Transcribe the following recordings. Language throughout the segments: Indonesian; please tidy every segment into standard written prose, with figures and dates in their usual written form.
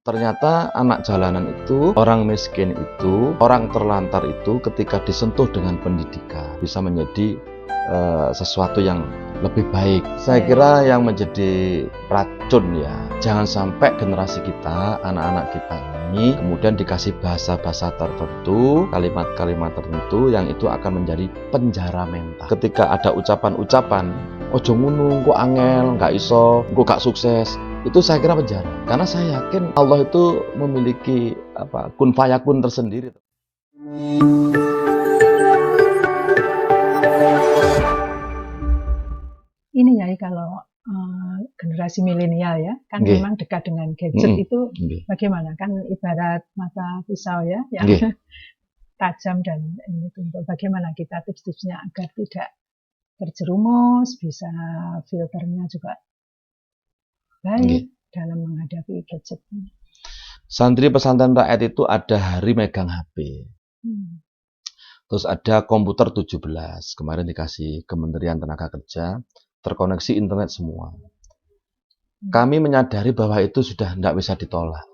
Ternyata anak jalanan itu, orang miskin itu, orang terlantar itu ketika disentuh dengan pendidikan bisa menjadi sesuatu yang lebih baik. Saya kira yang menjadi racun ya, jangan sampai generasi kita, anak-anak kita ini kemudian dikasih bahasa-bahasa tertentu, kalimat-kalimat tertentu yang itu akan menjadi penjara mental. Ketika ada ucapan-ucapan, ojo ngono, kok angel, nggak iso, kok gak sukses, itu saya kira penjara. Karena saya yakin Allah itu memiliki kun fayakun tersendiri. Ini ya kalau generasi milenial ya, kan memang dekat dengan gadget itu bagaimana? Kan ibarat mata pisau ya, yang tajam dan ini tumpul. Bagaimana kita tips-tipsnya agar tidak terjerumus, bisa filternya juga baik dalam menghadapi gadget. Santri pesantren rakyat itu ada hari megang HP. Terus ada komputer 17. Kemarin dikasih Kementerian Tenaga Kerja, terkoneksi internet semua. Kami menyadari bahwa itu sudah tidak bisa ditolak.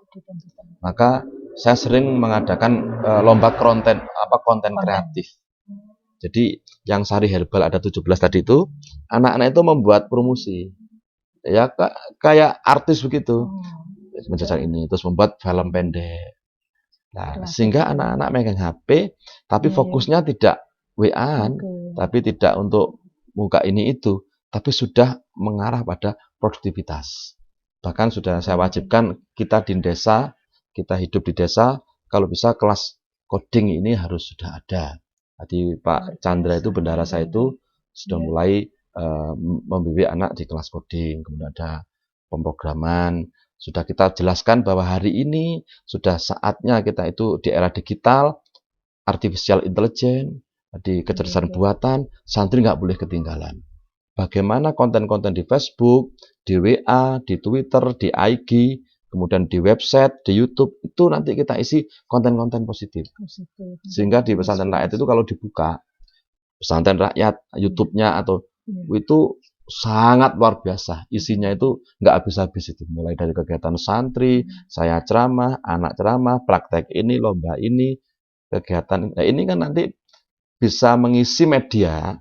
Maka saya sering mengadakan lomba konten kreatif. Jadi yang Sari Herbal ada 17 tadi itu, anak-anak itu membuat promosi. Ya kayak artis begitu. Menjajal ini terus membuat film pendek. Nah, sehingga anak-anak megang HP tapi fokusnya tidak WA-an, tapi tidak untuk muka ini itu, tapi sudah mengarah pada produktivitas. Bahkan sudah saya wajibkan kita di desa, kita hidup di desa, kalau bisa kelas coding ini harus sudah ada. Jadi Pak Chandra itu bendahara saya itu sudah mulai membimbing anak di kelas coding, kemudian ada pemrograman. Sudah kita jelaskan bahwa hari ini sudah saatnya kita itu di era digital, artificial intelligence, di kecerdasan buatan, santri nggak boleh ketinggalan. Bagaimana konten-konten di Facebook, di WA, di Twitter, di IG, kemudian di website, di YouTube, itu nanti kita isi konten-konten positif. Sehingga di pesantren rakyat itu kalau dibuka, pesantren rakyat, YouTube-nya atau itu sangat luar biasa. Isinya itu nggak habis-habis itu. Mulai dari kegiatan santri, saya ceramah, anak ceramah, praktek ini, lomba ini, kegiatan. Nah, ini kan nanti bisa mengisi media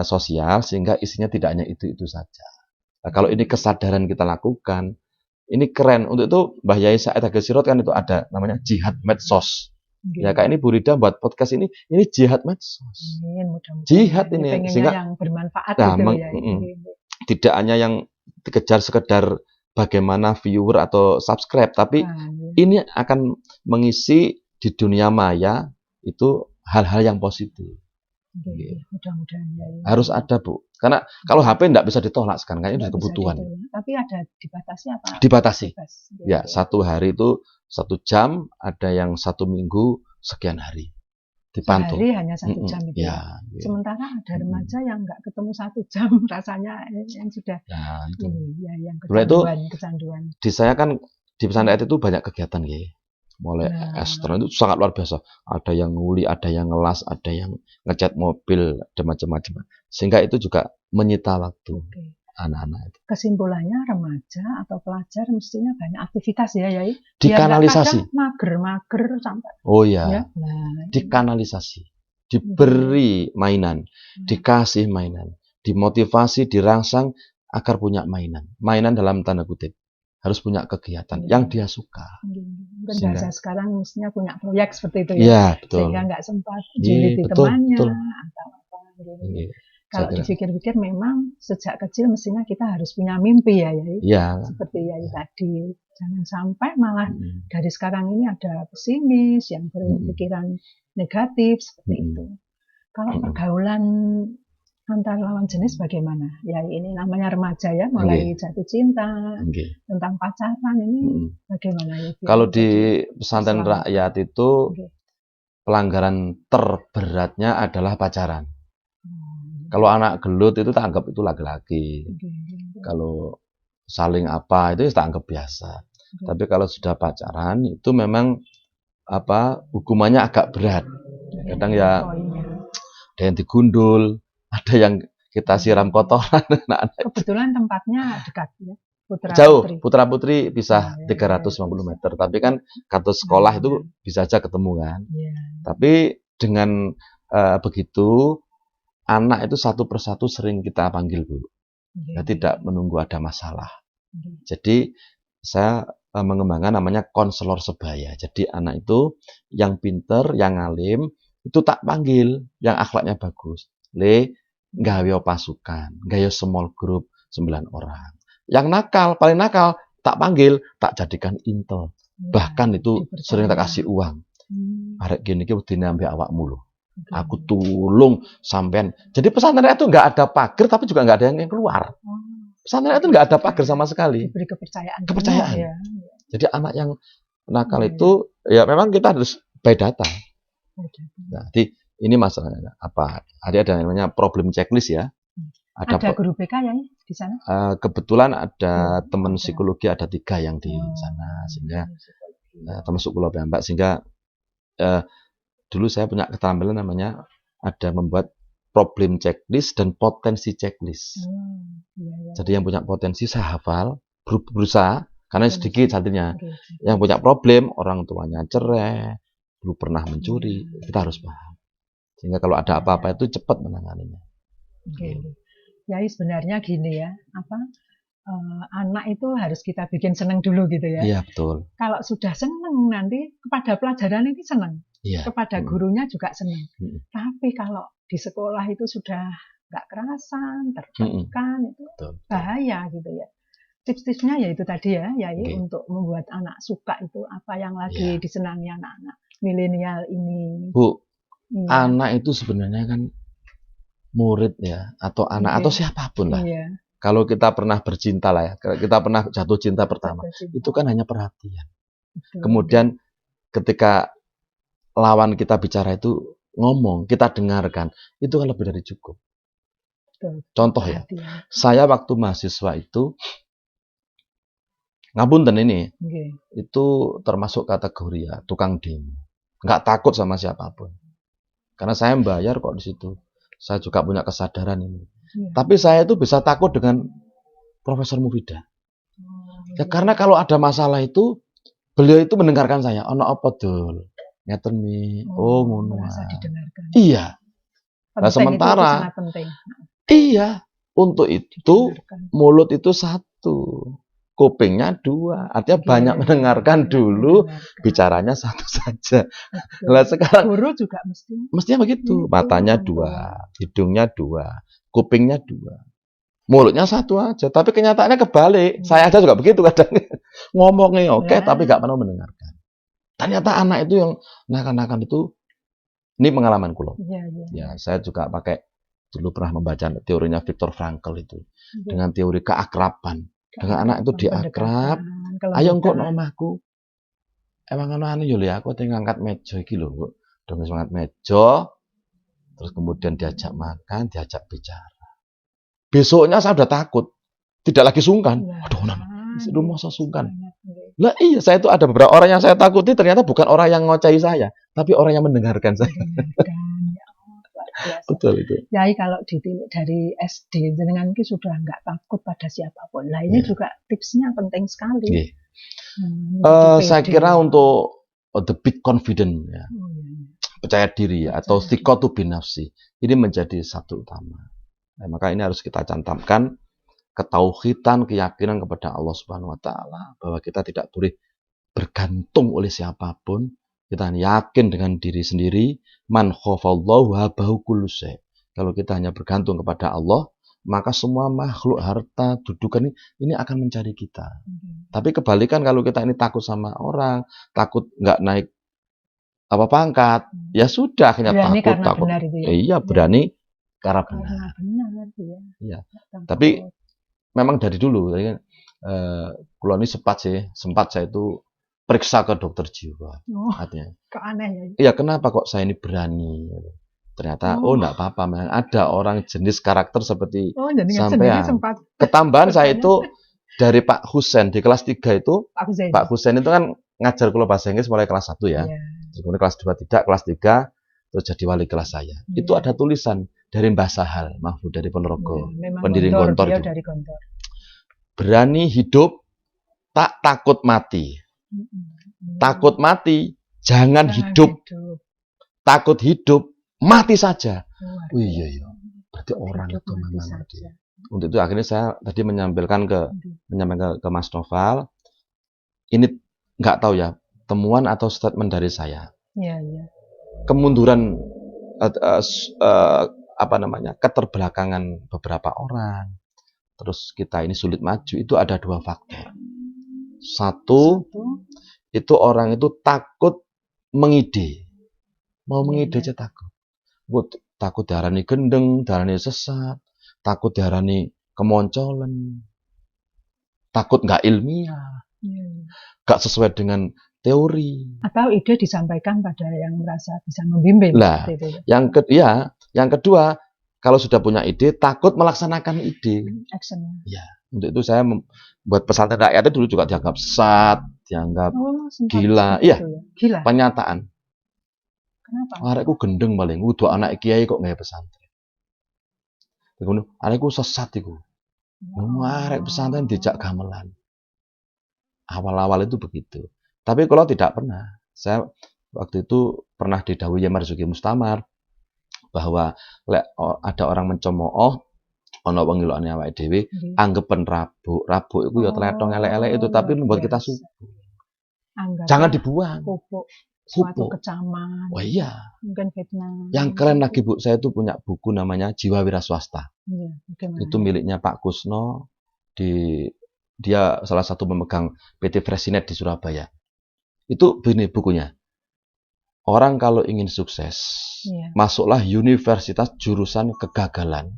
sosial sehingga isinya tidak hanya itu-itu saja. Nah, kalau ini kesadaran kita lakukan, ini keren. Untuk itu Mbah Yai Said Agil Sirot kan itu ada namanya jihad medsos. Ya kayak ini Bu Rida buat podcast ini jihad medsos. Jihad ini sehingga yang bermanfaat tidak hanya yang dikejar sekedar bagaimana viewer atau subscribe, tapi ini akan mengisi di dunia maya itu hal-hal yang positif. Mudah-mudahan harus ada Bu, karena kalau HP tidak bisa ditolak sekarang, kayaknya itu kebutuhan. Tapi ada dibatasi apa? Dibatasi. Ya, satu hari itu 1 jam, ada yang 1 minggu sekian hari. Dipantau. Sehari hanya 1 jam itu. Ya. Sementara ada remaja yang nggak ketemu 1 jam, rasanya yang sudah yang kecanduan. Di saya kan di pesantren itu banyak kegiatan ya. Mulai astronom itu sangat luar biasa. Ada yang nguli, ada yang ngelas, ada yang ngecat mobil, ada macam-macam. Sehingga itu juga menyita waktu anak-anak itu. Kesimpulannya remaja atau pelajar mestinya banyak aktivitas ya, Yai. Dikanalisasi. Mager sampai. Oh ya. Dikanalisasi. Diberi mainan, dikasih mainan, dimotivasi, dirangsang agar punya mainan. Mainan dalam tanda kutip. Harus punya kegiatan yang dia suka. Mungkin bahasa sekarang mestinya punya proyek seperti itu ya. Ya, betul. Sehingga nggak sempat juliti temannya atau apa gitu. Kalau dipikir-pikir memang sejak kecil mestinya kita harus punya mimpi ya, Yai. Ya. Seperti Yai tadi. Jangan sampai malah dari sekarang ini ada pesimis yang berpikiran negatif seperti itu. Kalau pergaulan antar lawan jenis bagaimana? Ya ini namanya remaja ya, mulai jatuh cinta, tentang pacaran ini bagaimana ya? Kalau di pesantren rakyat itu pelanggaran terberatnya adalah pacaran. Kalau anak gelut itu tak anggap itu laki-laki. Kalau saling apa itu tak anggap biasa. Tapi kalau sudah pacaran itu memang hukumannya agak berat. Kadang ya ada yang digundul, ada yang kita siram kotoran. Kebetulan tempatnya dekat ya. jauh, putra-putri bisa 350 meter. Tapi kan kata sekolah itu bisa aja ketemu kan. Tapi dengan begitu, anak itu satu persatu sering kita panggil, Bu. Ya, tidak menunggu ada masalah. Jadi saya mengembangkan namanya konselor sebaya. Jadi anak itu yang pinter, yang alim, itu tak panggil, yang akhlaknya bagus. Gawe pasukan, gawe small group 9 orang. Yang nakal, paling nakal, tak panggil, tak jadikan intel. Bahkan itu sering tak kasih uang. Arek gini ki wedine ambek awakmu lho. Aku tulung sampean. Jadi pesantren itu nggak ada pagar, tapi juga nggak ada yang keluar. Pesantren itu nggak ada pagar sama sekali. Diberi kepercayaan. Kepercayaan. Ya. Jadi anak yang nakal itu, ya memang kita harus by data. Nah, jadi ini masalahnya apa? Ada namanya problem checklist ya. Ada guru BK ya di sana? Kebetulan ada teman psikologi, ada 3 yang di sana, sehingga termasuk Pulau Mbak, sehingga dulu saya punya keterampilan namanya ada membuat problem checklist dan potensi checklist. Jadi yang punya potensi saya hafal, berusaha, karena sedikit satunya. Yang punya problem, orang tuanya cerai, dulu pernah mencuri, kita harus paham. Sehingga kalau ada apa-apa itu cepat menanganinya. Ya sebenarnya gini ya, anak itu harus kita bikin senang dulu gitu ya. Iya betul. Kalau sudah senang nanti kepada pelajaran ini senang, kepada gurunya juga senang. Tapi kalau di sekolah itu sudah nggak kerasan, tertekan, itu bahaya gitu ya. Tips-tipsnya ya itu tadi ya, untuk membuat anak suka itu apa yang lagi disenangi anak-anak milenial ini. Bu, anak itu sebenarnya kan murid ya, atau anak atau siapapun lah. Kalau kita pernah bercinta lah ya, kita pernah jatuh cinta pertama, itu kan hanya perhatian. Kemudian ketika lawan kita bicara itu ngomong, kita dengarkan, itu kan lebih dari cukup. Contoh ya, saya waktu mahasiswa itu, ngapunten ini, itu termasuk kategori ya, tukang demo. Nggak takut sama siapapun. Karena saya membayar kok di situ. Saya juga punya kesadaran ini. Tapi saya itu bisa takut dengan Profesor Mufidah. Ya karena kalau ada masalah itu, beliau itu mendengarkan saya. Ono apa dul? Ngeten mi. Oh ngono. Iya. Nah sementara iya, untuk itu mulut itu 1, kupingnya 2. Artinya banyak mendengarkan dulu, bicaranya 1 saja. Nah sekarang guru juga mestinya begitu. Matanya 2, hidungnya 2, kupingnya 2, mulutnya 1 aja. Tapi kenyataannya kebalik. Saya aja juga begitu kadang. Ngomongnya oke, tapi nggak pernah mendengarkan. Ternyata anak itu yang nakal-nakal itu, ini pengalaman kulo. Ya, saya juga pakai dulu pernah membaca teorinya Viktor Frankl itu dengan teori keakraban. Dengan anak itu diakrab. Ayo engkau nomahku. Emang anu Yulia, aku tinggal ngangkat meja iki lho, kok. Dong ngangkat meja. Terus kemudian diajak makan, diajak bicara. Besoknya saya udah takut. Tidak lagi sungkan. Aduh, itu masa sungkan. Lah iya, saya itu ada beberapa orang yang saya takuti ternyata bukan orang yang ngocahi saya, tapi orang yang mendengarkan saya. Betul itu. Yai kalau ditilik dari SD, jenengan itu sudah nggak takut pada siapapun. Nah ini juga tipsnya penting sekali. Saya kira untuk the big confidence ya, percaya diri atau thiqatu binafsi, ini menjadi satu utama. Nah, maka ini harus kita cantumkan ketauhidan, keyakinan kepada Allah Subhanahu Wa Taala bahwa kita tidak boleh bergantung oleh siapapun. Kita yakin dengan diri sendiri, man khafallahu habahu kullu syai. Kalau kita hanya bergantung kepada Allah, maka semua makhluk, harta, dudukan ini akan mencari kita. Tapi kebalikan kalau kita ini takut sama orang, takut nggak naik apa pangkat, ya sudah hanya takut. Iya, berani karena benar. Iya. Tapi memang dari dulu, kalau ini sempat saya itu periksa ke dokter jiwa. Artinya. Kok aneh ya? Iya, kenapa kok saya ini berani? Ternyata, enggak apa-apa. Memang ada orang jenis karakter seperti sampean. Ketambahan saya itu dari Pak Husen di kelas 3 itu. Pak Husen itu kan ngajar kulo bahasa Inggris mulai kelas 1 ya. Kemudian kelas 2 tidak, kelas 3 terus jadi wali kelas saya. Itu ada tulisan dari Mbah Sahal Mahfud dari Ponorogo, pendiri Gontor. Berani hidup, tak takut mati. Takut mati, jangan hidup. Takut hidup, mati saja. Oh iya. Berarti orang itu memang dia. Untuk itu akhirnya saya tadi menyampaikan ke Mas Noval. Ini nggak tahu ya, temuan atau statement dari saya. Kemunduran keterbelakangan beberapa orang, terus kita ini sulit maju, itu ada 2 faktor. Satu, itu orang itu takut mengide, mau mengide aja takut. Takut diarani gendeng, diarani sesat, takut diarani kemoncolan, takut nggak ilmiah, nggak sesuai dengan teori. Atau ide disampaikan pada yang merasa bisa membimbing. Lah, yang kedua, kalau sudah punya ide, takut melaksanakan ide. Actionnya. Ya, untuk itu saya membuat pesantren rakyat itu dulu juga dianggap sesat, dianggap gila. Iya, gila. Pernyataan. Kenapa? Arekku gendeng paling, kudu anak kiai kok nggak pesantren. Arekku sesat iku. Arek pesantren dijak gamelan. Awal-awal itu begitu. Tapi kalau tidak pernah, saya waktu itu pernah didhawuhi Marzuki Mustamar bahwa ada orang mencemooh ana wong ngelokne awake dhewe anggepen rabuk itu ya tletong elek-elek itu, tapi membuat kita subur. Jangan dibuang. Suatu kecaman. Oh iya. Mungkin fitnah. Yang keren lagi Bu, saya itu punya buku namanya Jiwa Wira Swasta. Itu miliknya Pak Kusno, dia salah satu pemegang PT Fresinet di Surabaya. Itu begini bukunya. Orang kalau ingin sukses, masuklah universitas jurusan kegagalan,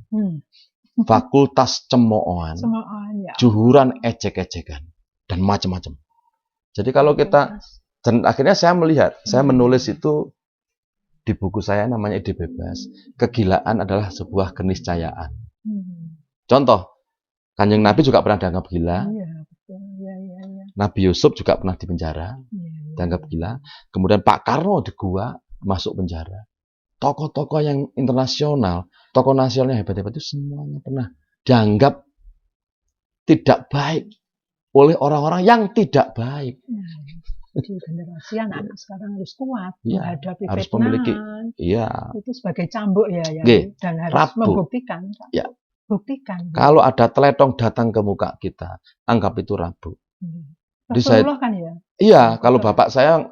fakultas cemoohan, juhuran ejek-ejekan, dan macam-macam. Jadi kalau kita, dan akhirnya saya melihat, saya menulis itu di buku saya namanya Ide Bebas. Kegilaan adalah sebuah keniscayaan. Contoh, Kanjeng Nabi juga pernah dianggap gila. Nabi Yusuf juga pernah dipenjara, dianggap gila. Kemudian Pak Karno di gua masuk penjara. Tokoh-tokoh yang internasional, tokoh nasional yang hebat-hebat itu semuanya pernah dianggap tidak baik oleh orang-orang yang tidak baik. Di generasi anak sekarang harus kuat menghadapi harus fitnah. Memiliki, itu sebagai cambuk dan harus membuktikan. Buktikan. Kalau ada teletong datang ke muka kita, anggap itu rabu. Rasulullah kan ya? Iya, kalau bapak saya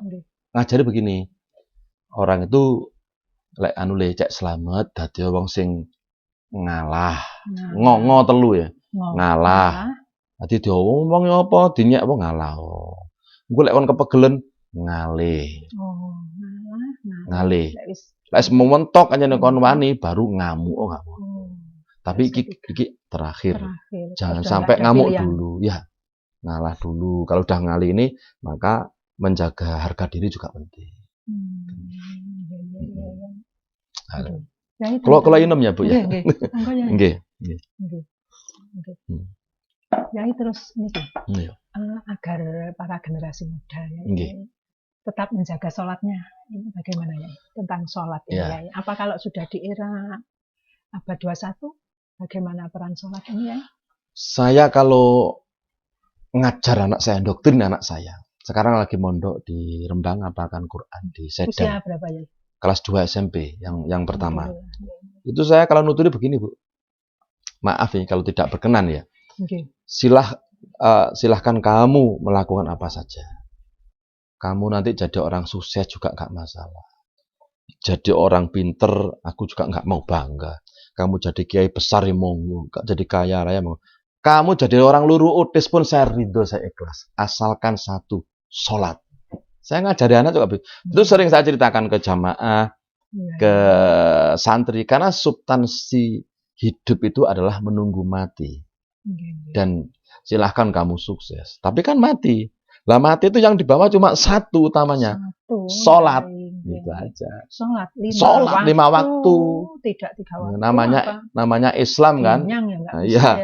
ngajari begini. Orang itu cek selamat dadi wong sing ngalah. Ngongo telu ya. Ngalah. Dadi diomong apa dinyek apa ngalah. Engko lek kon kepegelen ngalih. Ngalih. Lek mentok aja kon wani baru ngamuk ngamuk. Tapi iki terakhir. Jangan sampai ngamuk dulu ya. Ngalah dulu. Kalau udah ngalih ini, maka menjaga harga diri juga penting. Kalau inem ya Bu ya. Nggih. Yai terus ini agar para generasi muda tetap menjaga sholatnya. Ini bagaimana ya tentang sholat ini ya. Apa kalau sudah di era abad 21, bagaimana peran sholat ini ya? Saya kalau ngajar anak saya, doktrin anak saya. Sekarang lagi mondok di Rembang, hafalkan Quran di Sedan. Usia berapa ya? Kelas 2 SMP yang pertama. Itu saya kalau nuturi begini Bu. Maaf ya kalau tidak berkenan ya. Silahkan kamu melakukan apa saja. Kamu nanti jadi orang sukses juga nggak masalah. Jadi orang pinter, aku juga nggak mau bangga. Kamu jadi kiai besar ya monggo, jadi kaya raya monggo. Kamu jadi orang luru utis pun saya ridho, saya ikhlas. Asalkan satu, sholat. Saya ngajari anak juga. Itu sering saya ceritakan ke jamaah, ke santri. Karena substansi hidup itu adalah menunggu mati. Dan silahkan kamu sukses. Tapi kan mati. Lah mati itu yang dibawa cuma satu utamanya. Sholat. Itu aja. Sholat 5 waktu. Tidak 3 waktu. Namanya Islam kan? Iya.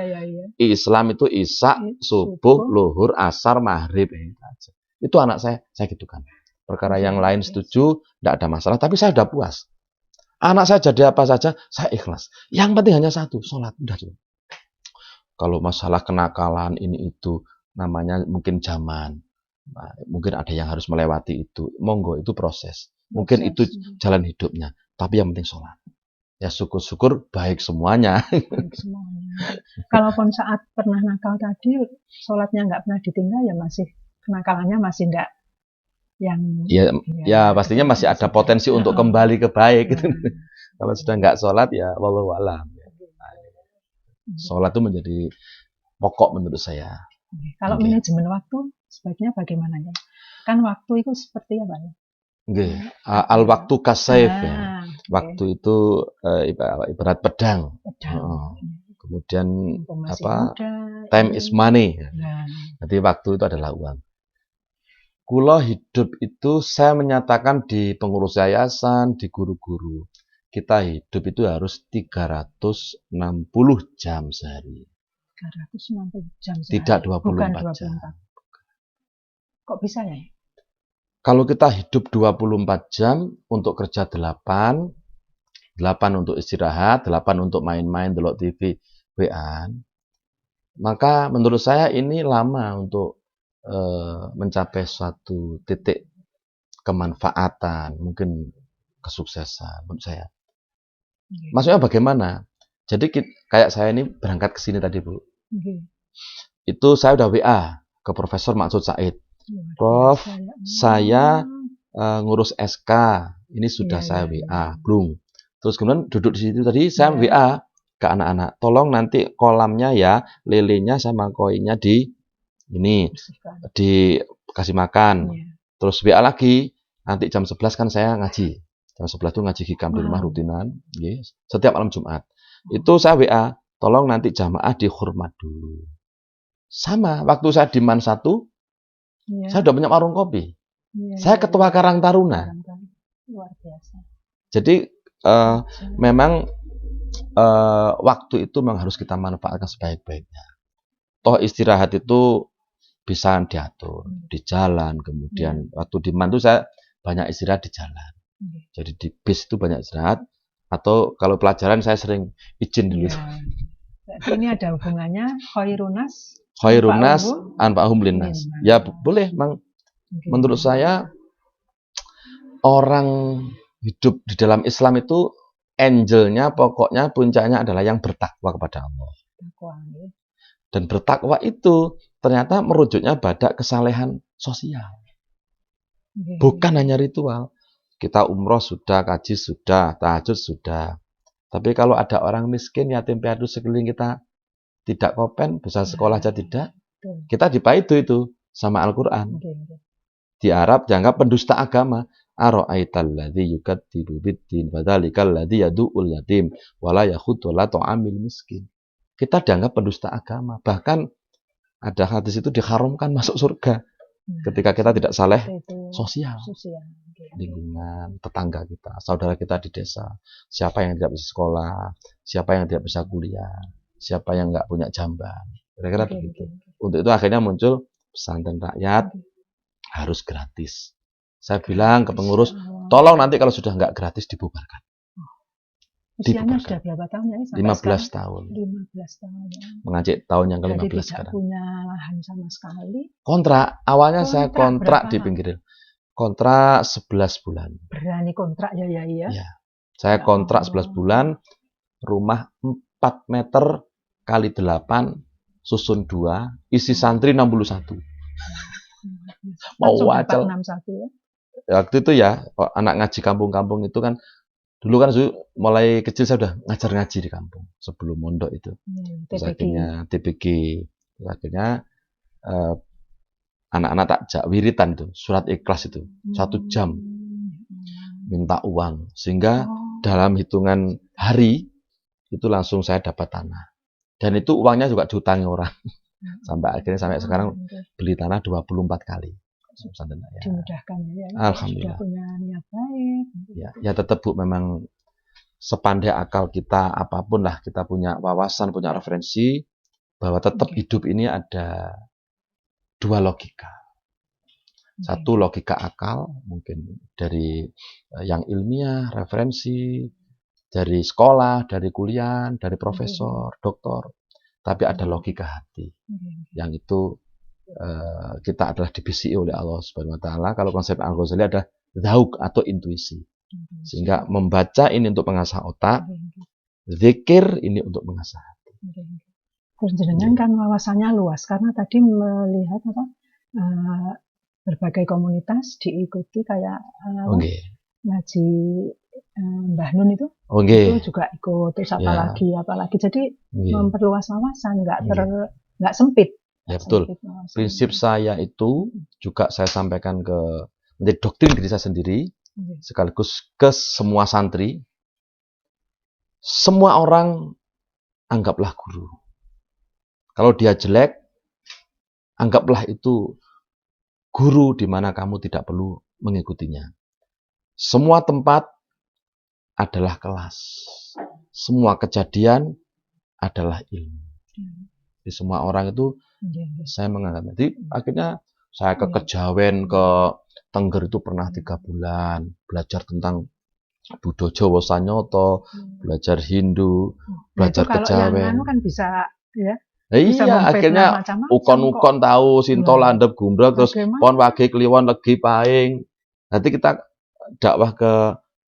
Islam itu isya, subuh, luhur, asar, maghrib. Itu anak saya gitu kan. Perkara yang lain setuju, tidak ada masalah. Tapi saya sudah puas. Anak saya jadi apa saja, saya ikhlas. Yang penting hanya satu, sholat. Udah cukup. Kalau masalah kenakalan ini itu namanya mungkin zaman. Nah, mungkin ada yang harus melewati itu. Monggo, itu proses. Mungkin itu jalan hidupnya. Tapi yang penting sholat. Ya syukur-syukur baik semuanya. Baik semuanya. Kalaupun saat pernah nakal tadi, sholatnya nggak pernah ditinggal, ya masih kenakalannya masih nggak yang ya pastinya masih ada potensi untuk kembali ke baik gitu. Kalau sudah nggak sholat ya wallahu a'lam. Sholat itu menjadi pokok menurut saya. Kalau manajemen waktu sebaiknya bagaimana ya? Kan waktu itu seperti apa ya? Al waktu kasaif ya. Waktu itu ibarat pedang. Kemudian time is money. Jadi waktu itu adalah uang. Kula hidup itu saya menyatakan di pengurus yayasan, di guru-guru. Kita hidup itu harus 360 jam sehari. 360 jam sehari. Tidak 24 jam. Kok bisa ya? Kalau kita hidup 24 jam untuk kerja 8 untuk istirahat, 8 untuk main-main, delok TV, WA, maka menurut saya ini lama untuk mencapai suatu titik kemanfaatan, mungkin kesuksesan menurut saya. Maksudnya bagaimana? Jadi kayak saya ini berangkat ke sini tadi, Bu. Itu saya udah WA ke Profesor Maksud Said. Prof, saya ngurus SK. Ini sudah saya WA, belum. Terus kemudian duduk di situ tadi saya WA ke anak-anak. Tolong nanti kolamnya ya, lelenya sama koinnya dikasih makan. Terus WA lagi, nanti jam 11 kan saya ngaji. Jam 11 itu ngaji hikam di rumah rutinan, setiap malam Jumat. Itu saya WA, tolong nanti jamaah dihormat dulu. Sama, waktu saya di MAN 1, saya udah punya warung kopi. Saya ketua Karang Taruna. Luar biasa. Jadi memang waktu itu memang harus kita manfaatkan sebaik-baiknya. Toh istirahat itu bisa diatur di jalan, kemudian waktu di MAN itu saya banyak istirahat di jalan. Jadi di bis itu banyak istirahat, atau kalau pelajaran saya sering izin dulu. Ini ada hubungannya khairunas anfa'uhum linnas. Ya boleh, Mang. Menurut saya orang hidup di dalam Islam itu angelnya, pokoknya puncaknya adalah yang bertakwa kepada Allah. Dan bertakwa itu ternyata merujuknya pada kesalehan sosial. Bukan hanya ritual. Kita umroh sudah, kaji sudah, tahajud sudah. Tapi kalau ada orang miskin, yatim piatu sekeliling kita tidak kopen, bisa sekolah aja tidak, kita dipaidu itu sama Al-Quran. Di Arab dianggap pendusta agama. Ara'aital ladzi yukadzibu biddin fadzalikal ladzi yadu'ul yatim wala yakhuddu ala ta'amil miskin. Kita dianggap pendusta agama. Bahkan ada hadis itu diharamkan masuk surga ketika kita tidak saleh sosial. Lingkungan, tetangga kita, saudara kita di desa, siapa yang tidak bisa sekolah, siapa yang tidak bisa kuliah, siapa yang nggak punya jamban, kira-kira begitu. Untuk itu akhirnya muncul pesantren rakyat harus gratis. Saya bilang ke pengurus, tolong nanti kalau sudah nggak gratis dibubarkan. Usianya sudah berapa tahun ya? 15 tahun. 15 tahun. Mengaji tahun yang ke-15 sekarang. sekarang. Punya lahan sama sekali. Kontrak, awalnya saya kontrak di pinggiran. Kontrak 11 bulan. Berani kontrak ya. Ya. Saya kontrak 11 bulan, rumah 4 meter kali 8, susun 2, isi santri 61. Mau wacel. 61 ya. Waktu itu ya, anak ngaji kampung-kampung itu kan, dulu kan mulai kecil saya udah ngajar ngaji di kampung sebelum mondok itu. Terus akhirnya TPG, akhirnya anak-anak takjak wiritan itu, surat ikhlas itu 1 jam minta uang, sehingga dalam hitungan hari itu langsung saya dapat tanah, dan itu uangnya juga diutangi orang. Sampai sekarang beli tanah 24 kali. Dimudahkan ya. Alhamdulillah. Sudah punya niat baik. Ya tetap Bu, memang sepandai akal kita apapun lah, kita punya wawasan, punya referensi bahwa tetap hidup ini ada 2 logika. Satu logika akal, mungkin dari yang ilmiah, referensi dari sekolah, dari kuliah, dari profesor, doktor. tapi ada logika hati. Yang itu kita adalah dibisiki oleh Allah Subhanahu wa taala. Kalau konsep Al-Ghazali ada zauk atau intuisi. Sehingga membaca ini untuk mengasah otak, zikir ini untuk mengasah hati. Terus jenengan kan wawasannya luas karena tadi melihat berbagai komunitas diikuti kayak ngaji Mbah Nun itu juga ikut, terus apalagi jadi memperluas wawasan, nggak sempit. Ya betul. Prinsip saya itu juga saya sampaikan menjadi doktrin diri saya sendiri, sekaligus ke semua santri. Semua orang anggaplah guru. Kalau dia jelek, anggaplah itu guru di mana kamu tidak perlu mengikutinya. Semua tempat adalah kelas. Semua kejadian adalah ilmu. Di semua orang itu saya menganggap. Jadi akhirnya saya ke Kejawen, ke Tengger itu pernah 3 bulan belajar tentang Buddha Jawa Sanyoto, belajar Hindu, belajar Kejawen. Yang kan bisa ya. Iya, akhirnya ukon-ukon tahu Sinto landep gumbrek terus pon wage kliwon legi paing. Nanti kita dakwah ke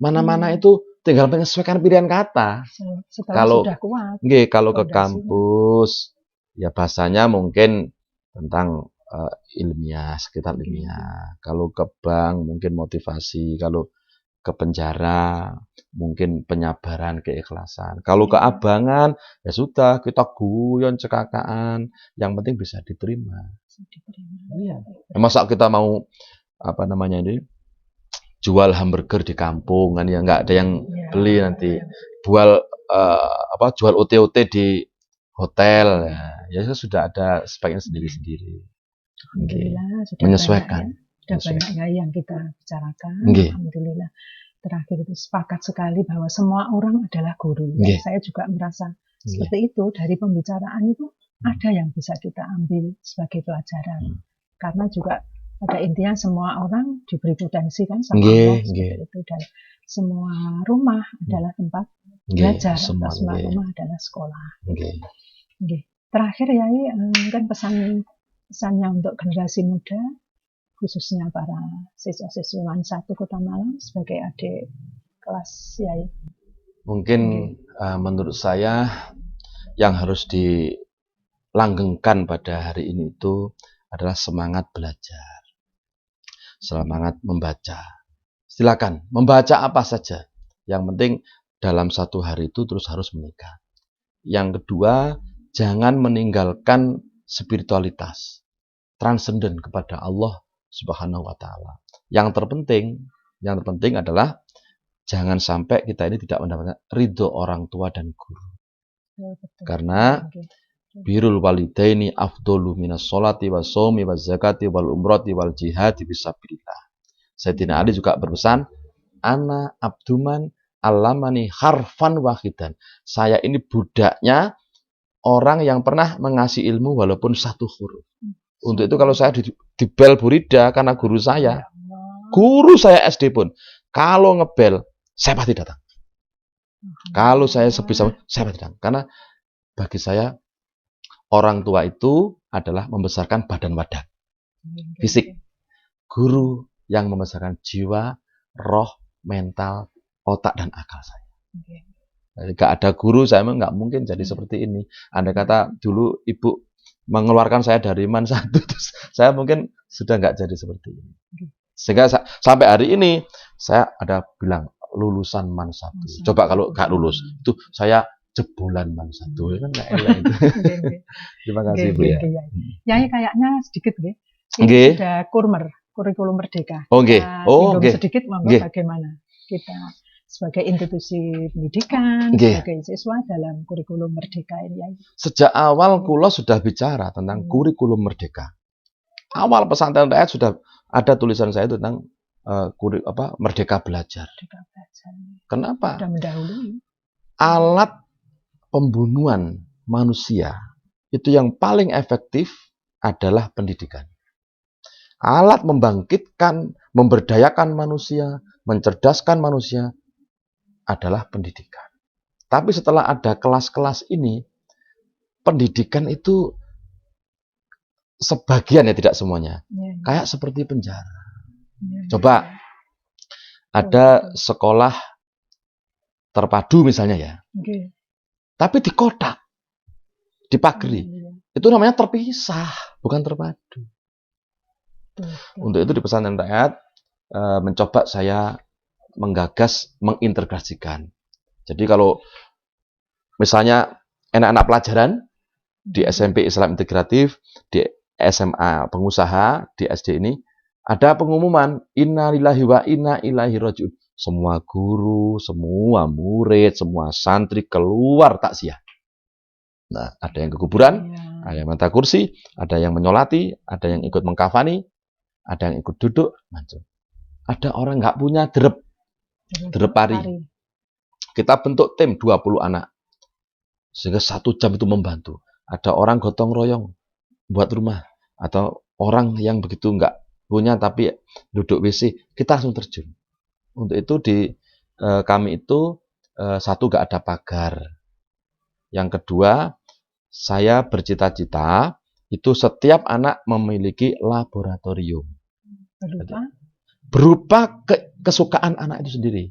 mana-mana itu tinggal menyesuaikan pilihan kata. Kalau sudah kuat. Kalau ke kampus ya bahasanya mungkin tentang ilmiah, sekitar ilmiah. Kalau ke bank mungkin motivasi, kalau ke penjara mungkin penyabaran, keikhlasan. Kalau ke abangan ya sudah kita guyon cekakaan, yang penting bisa diterima. Iya. Masa kita mau jual hamburger di kampung kan ya nggak ada yang beli nanti. Jual OT-OT di hotel ya sudah ada speknya sendiri-sendiri. Menyesuaikan. Sudah banyak yang kita bicarakan. Alhamdulillah. Terakhir itu sepakat sekali bahwa semua orang adalah guru. Saya juga merasa seperti itu. Dari pembicaraan itu ada yang bisa kita ambil sebagai pelajaran. Karena juga pada intinya semua orang diberi potensi kan sama Allah seperti itu. Dan semua rumah adalah tempat belajar. Semua rumah adalah sekolah. Terakhir Yai, kan pesannya untuk generasi muda, khususnya para siswa-siswi MAN 1 Kota Malang sebagai adik kelas Yai. Mungkin menurut saya yang harus dilanggengkan pada hari ini itu adalah semangat belajar, semangat membaca. Silakan membaca apa saja. Yang penting dalam satu hari itu terus harus menikah. Yang kedua, jangan meninggalkan spiritualitas, transenden kepada Allah Subhanahu wa taala. Yang terpenting adalah jangan sampai kita ini tidak mendapatkan ridho orang tua dan guru. Karena birrul walidaini afdhalu minas sholati was shaumi waz zakati wal umrati wal jihadi fisabilillah. Sayyidina Ali juga berpesan, ana abduman allamani harfan wahidan. Saya ini budaknya orang yang pernah mengasih ilmu walaupun 1 huruf. Untuk itu kalau saya dibel Burida karena guru saya SD pun, kalau ngebel saya pasti datang. Kalau saya sebisa saya pasti datang. Karena bagi saya orang tua itu adalah membesarkan badan wadah, fisik. Guru yang membesarkan jiwa, roh, mental, otak dan akal saya. Gak ada guru saya nggak mungkin jadi seperti ini. Andai kata dulu ibu mengeluarkan saya dari MAN 1, terus saya mungkin sudah nggak jadi seperti ini. Sehingga sampai hari ini saya ada bilang lulusan MAN 1. Coba kalau nggak lulus, itu saya jebolan MAN 1. Kan nggak enak itu. Terima kasih Bu ya. Yai kayaknya sedikit ini sudah kurikulum merdeka. Sedikit bagaimana kita sebagai institusi pendidikan, sebagai siswa dalam kurikulum merdeka ini. Sejak awal kula sudah bicara tentang kurikulum merdeka. Awal pesantren rakyat sudah ada tulisan saya tentang merdeka belajar. Kenapa? Sudah mendahului. Alat pembunuhan manusia itu yang paling efektif adalah pendidikan. Alat membangkitkan, memberdayakan manusia, mencerdaskan manusia adalah pendidikan. Tapi setelah ada kelas-kelas ini, pendidikan itu sebagian ya, tidak semuanya. Kayak seperti penjara. Coba ada sekolah terpadu misalnya ya. Tapi di kotak, dipagari. Itu namanya terpisah, bukan terpadu. Untuk itu di Pesantren Rakyat mencoba saya menggagas mengintegrasikan. Jadi kalau misalnya anak-anak pelajaran di SMP Islam Integratif, di SMA Pengusaha, di SD ini ada pengumuman inna lillahi wa inna ilaihi raji'un. Semua guru, semua murid, semua santri keluar takziah. Nah, ada yang ke kuburan, ada yang minta kursi, ada yang menyolati, ada yang ikut mengkafani, ada yang ikut duduk, macam. Ada orang nggak punya derep pari. Kita bentuk tim 20 anak. Sehingga 1 jam itu membantu. Ada orang gotong royong buat rumah. Atau orang yang begitu nggak punya tapi duduk WC, kita langsung terjun. Untuk itu di kami itu satu nggak ada pagar. Yang kedua, saya bercita-cita itu setiap anak memiliki laboratorium. Berupa kesukaan anak itu sendiri.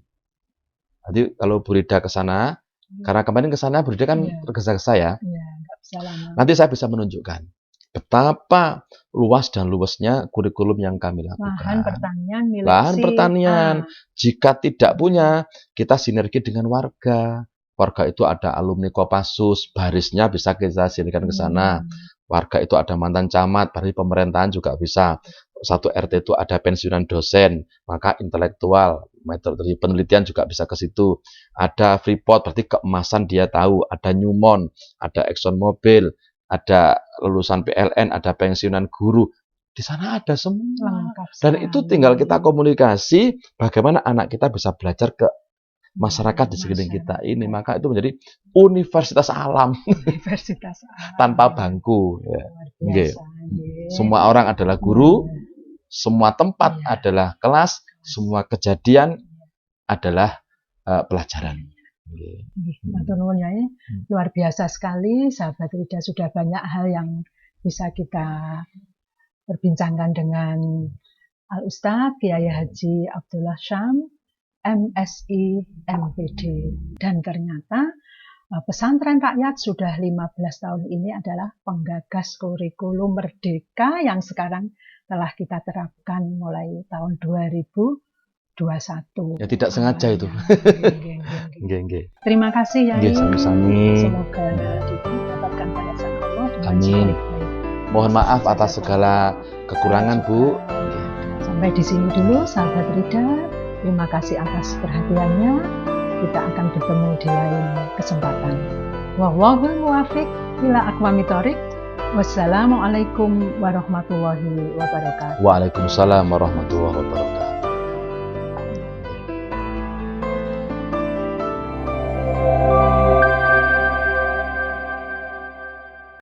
Jadi kalau Bu Rida ke sana, karena kemarin ke sana Bu Rida kan tergesa-gesa ya. Nanti saya bisa menunjukkan betapa luas dan luasnya kurikulum yang kami lakukan. Lahan pertanian. Jika tidak punya, kita sinergi dengan warga. Warga itu ada alumni Kopassus, barisnya bisa kita sinergikan ke sana. Warga itu ada mantan camat, berarti pemerintahan juga bisa. Satu RT itu ada pensiunan dosen, maka intelektual, metode penelitian juga bisa ke situ. Ada Freeport, berarti keemasan dia tahu. Ada Newmont, ada Exxon Mobil, ada lulusan PLN, ada pensiunan guru. Di sana ada semua. Dan itu tinggal kita komunikasi, bagaimana anak kita bisa belajar ke masyarakat di sekeliling kita ini. Maka itu menjadi universitas alam. Universitas alam. Tanpa bangku. Ya. Semua orang adalah guru. Semua tempat adalah kelas, semua kejadian adalah pelajaran. Luar biasa sekali, sahabat Rida, sudah banyak hal yang bisa kita perbincangkan dengan Al-Ustadz Kiai Haji Abdullah Syam, MSI, MPD. Dan ternyata Pesantren Rakyat sudah 15 tahun ini adalah penggagas kurikulum merdeka yang sekarang telah kita terapkan mulai tahun 2021. Ya tidak sengaja itu. Terima kasih Yai. Sami-sami. Semoga didapatkan balasan Allah dengan amin. Mohon maaf atas segala kekurangan, Bu. Sampai di sini dulu sahabat Rida. Terima kasih atas perhatiannya. Kita akan bertemu di lain kesempatan. Wallahul muwaffiq ila aqwamit thoriq. Wassalamualaikum warahmatullahi wabarakatuh. Waalaikumsalam warahmatullahi wabarakatuh.